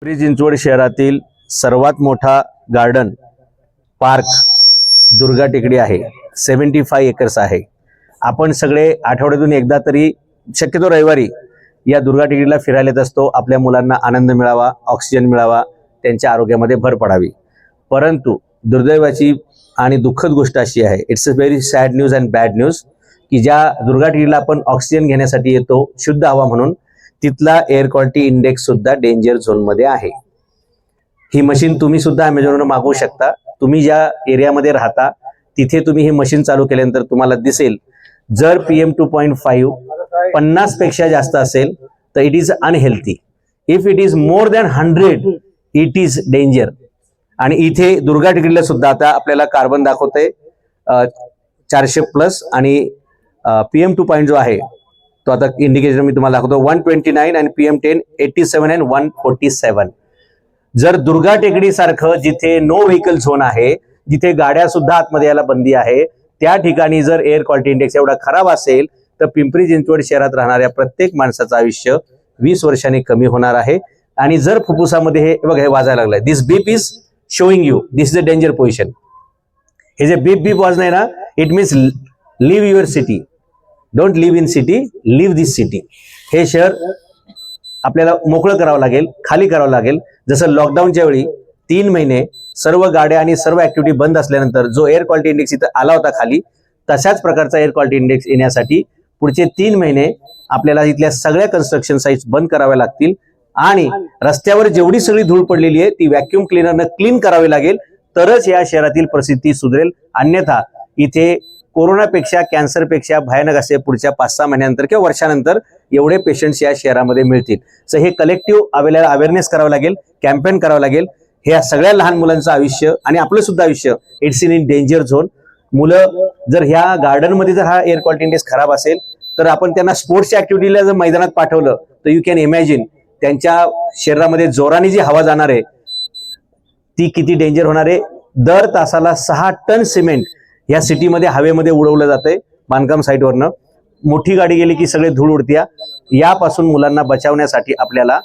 पिंपरी चिंचवड शहरातील सर्वात मोठा गार्डन पार्क दुर्गा टेकडी आहे. 75 एकर्स आहे. आपण सगळे आठवड्यातून एकदा तरी शक्यतो रविवारी या दुर्गा टेकडीला फिरायला येत असतो. आपल्या मुलांना आनंद मिळावा, ऑक्सिजन मिळावा, त्यांच्या आरोग्यामध्ये भर पडावी. परंतु दुर्दैवाची आणि दुःखद गोष्ट अशी आहे, it's a very sad news and bad news, की ज्या दुर्गा टेकडीला आपण ऑक्सिजन घेण्यासाठी येतो शुद्ध हवा म्हणून, तिथला एअर क्वालिटी इंडेक्स सुद्धा डेंजर झोन मध्ये आहे. ही मशीन तुम्ही सुद्धा अमेझॉनवरून मागवू शकता. तुम्ही ज्या एरियामध्ये राहता तिथे तुम्ही ही मशीन चालू केल्यानंतर तुम्हाला दिसेल, जर PM 2.5 50 पेक्षा जास्त असेल तर it is unhealthy. If it is more than 100 it is danger. आणि इथे दुर्गा टेकडीला सुद्धा आता आपल्याला कार्बन दाखवते 400+ आणि PM 2 जो आहे तो आता इंडिकेटर मी तुम्हाला दाखवतो 129 आणि PM10 87 आणि 147. जर दुर्गा टेकडी सारखं जिथे नो व्हेकल झोन आहे, जिथे गाड्या सुद्धा आतमध्ये यायला बंदी आहे, त्या ठिकाणी जर एअर क्वालिटी इंडेक्स एवढा खराब असेल तर पिंपरी चिंचवड शहरात राहणाऱ्या प्रत्येक माणसाचं आयुष्य 20 वर्षांनी कमी होणार आहे. आणि जर फुफ्फुसामध्ये हे बघा, हे वाजायला लागलंय, this beep is showing you this is a danger position. हे जे बीप बीप वाजणं आहे ना, it means leave your city. Don't leave in city, leave this city. हे शहर आपल्याला मोकळं करावं लागेल, खाली करावं लागेल. जसं लॉकडाऊनच्या वेळी 3 महिने सर्व गाड्या आणि सर्व ऍक्टिव्हिटी बंद असल्यानंतर जो एअर क्वालिटी इंडेक्स इथं आला होता खाली, तशाच प्रकारचा एअर क्वालिटी इंडेक्स येण्यासाठी पुढचे 3 महिने आपल्याला इथल्या सगळ्या कन्स्ट्रक्शन साइट्स बंद कराव्या लागतील. आणि रस्त्यावर जेवढी सगळी धूळ पडलेली आहे ती व्हॅक्यूम क्लीनरनं क्लीन करावी लागेल, तरच या शहरातील परिस्थिती सुधरेल. अन्यथा इथे कोरोनापेक्षा, कॅन्सरपेक्षा भयानक असे पुढच्या 5-6 महिन्यानंतर किंवा वर्षानंतर एवढे पेशंट्स या शहरामध्ये मिळतील. सो हे कलेक्टिव्ह अवेअरनेस करावं लागेल, कॅम्पेन करावं लागेल. हे सगळ्या लहान मुलांचं आयुष्य आणि आपलं सुद्धा आयुष्य इट्स इन डेंजर झोन. मुलं जर ह्या गार्डनमध्ये जर हा एअर क्वालिटी इंडेक्स खराब असेल तर आपण त्यांना स्पोर्ट्सच्या ऍक्टिव्हिटीला जर मैदानात पाठवलं तर यू कॅन इमॅजिन त्यांच्या शरीरामध्ये जोराने जी हवा जाणार आहे ती किती डेंजर होणार आहे. दर तासाला 6 टन सिमेंट या सिटीमध्ये हवेमध्ये उडवलं जातंय बांधकाम साईटवरनं. मोठी गाडी गेली की सगळे धूळ उडत्या. यापासून मुलांना बचावण्यासाठी आपल्याला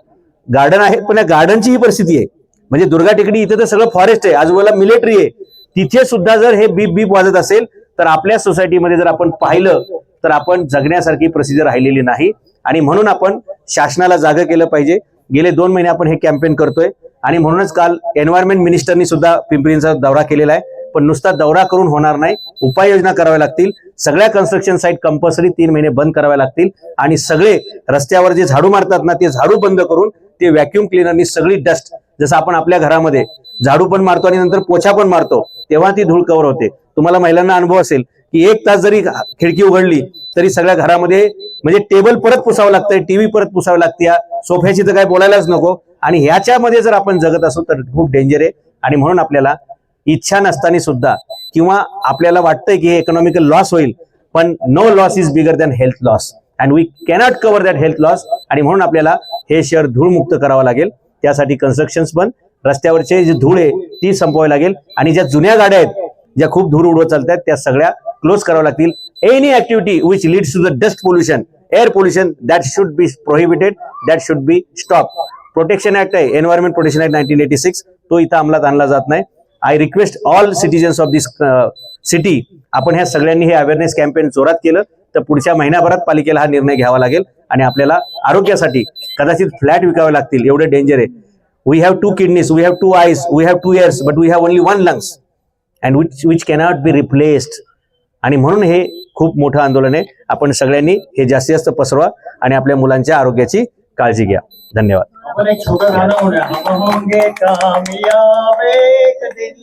गार्डन आहे, पण या गार्डनची ही परिस्थिती आहे. म्हणजे दुर्गा टेकडी इथे तर सगळं फॉरेस्ट आहे, आजूबाजूला मिलिटरी आहे, तिथे सुद्धा जर हे बीप बीप वाजत असेल तर आपल्या सोसायटीमध्ये जर आपण पाहिलं तर आपण जगण्यासारखी परिस्थिती राहिलेली नाही. आणि म्हणून आपण शासनाला जागं केलं पाहिजे. गेले 2 महिने आपण हे कॅम्पेन करतोय आणि म्हणूनच काल एन्व्हायरमेंट मिनिस्टरनी सुद्धा पिंपरीचा दौरा केलेला आहे. पण नुसता दौरा करून होणार नाही, उपाययोजना कराव्या लागतील. सगळ्या कन्स्ट्रक्शन साईट कंपल्सरी 3 महिने बंद कराव्या लागतील. आणि सगळे रस्त्यावर जे झाडू मारतात ना, ते झाडू बंद करून ते व्हॅक्यूम क्लीनरनी सगळी डस्ट, जसं आपण आपल्या घरामध्ये झाडू पण मारतो आणि नंतर पोछा पण मारतो तेव्हा ती धूळ कव्हर होते. तुम्हाला महिलांना अनुभव असेल की 1 तास जरी खिडकी उघडली तरी सगळ्या घरामध्ये म्हणजे टेबल परत पुसावं लागतंय, टीव्ही परत पुसावं लागते, सोफ्याची तर काय बोलायलाच नको. आणि ह्याच्यामध्ये जर आपण जगत असू तर खूप डेंजर आहे. आणि म्हणून आपल्याला इच्छा नसताना सुद्धा किंवा आपल्याला वाटतंय की हे इकॉनॉमिकल लॉस होईल, पण no loss is bigger than health loss and we cannot cover that health loss. आणि म्हणून आपल्याला हे शहर धूळमुक्त करावं लागेल. त्यासाठी कन्स्ट्रक्शन्स बंद, रस्त्यावरचे जे धूळ आहे ती संपवावी लागेल. आणि ज्या जुन्या गाड्या आहेत ज्या खूप धूळ उडवत चालतात त्या सगळ्या क्लोज कराव्या लागतील. Any activity which leads to the dust pollution, air pollution, that should be prohibited, that should be stop. Protection act आहे, एन्व्हायरमेंट प्रोटेक्शन ऍक्ट 1986, तो इथं अंमलात आणला जात नाही. I request all citizens of this city, आपण ह्या सगळ्यांनी हे अवेअरनेस कॅम्पेन जोरात केलं तर पुढच्या महिन्याभरात पालिकेला हा निर्णय घ्यावा लागेल. आणि आपल्याला आरोग्यासाठी कदाचित फ्लॅट विकावे लागतील, एवढे डेंजर आहे. We have 2 kidneys, we have 2 eyes, we have 2 ears, but we have only 1 lungs and which cannot be replaced. आणि म्हणून हे खूप मोठं आंदोलन आहे. आपण सगळ्यांनी हे जास्तीत जास्त पसरवा आणि आपल्या मुलांच्या आरोग्याची काळजी घ्या. धन्यवाद. अपन एक छोटा गाना हो रहा है, हम होंगे कामयाब एक दिन,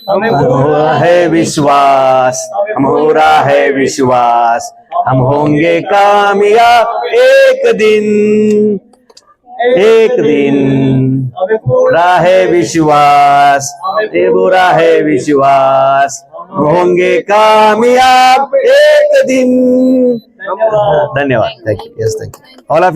हमें हो रहा है विश्वास, हम हो रहा है विश्वास, हम होंगे कामयाब एक दिन, एक दिन. बुरा है विश्वास, ये बुरा है विश्वास, होंगे कामयाब एक दिन. धन्यवाद. Thank you. Yes, thank you all of you.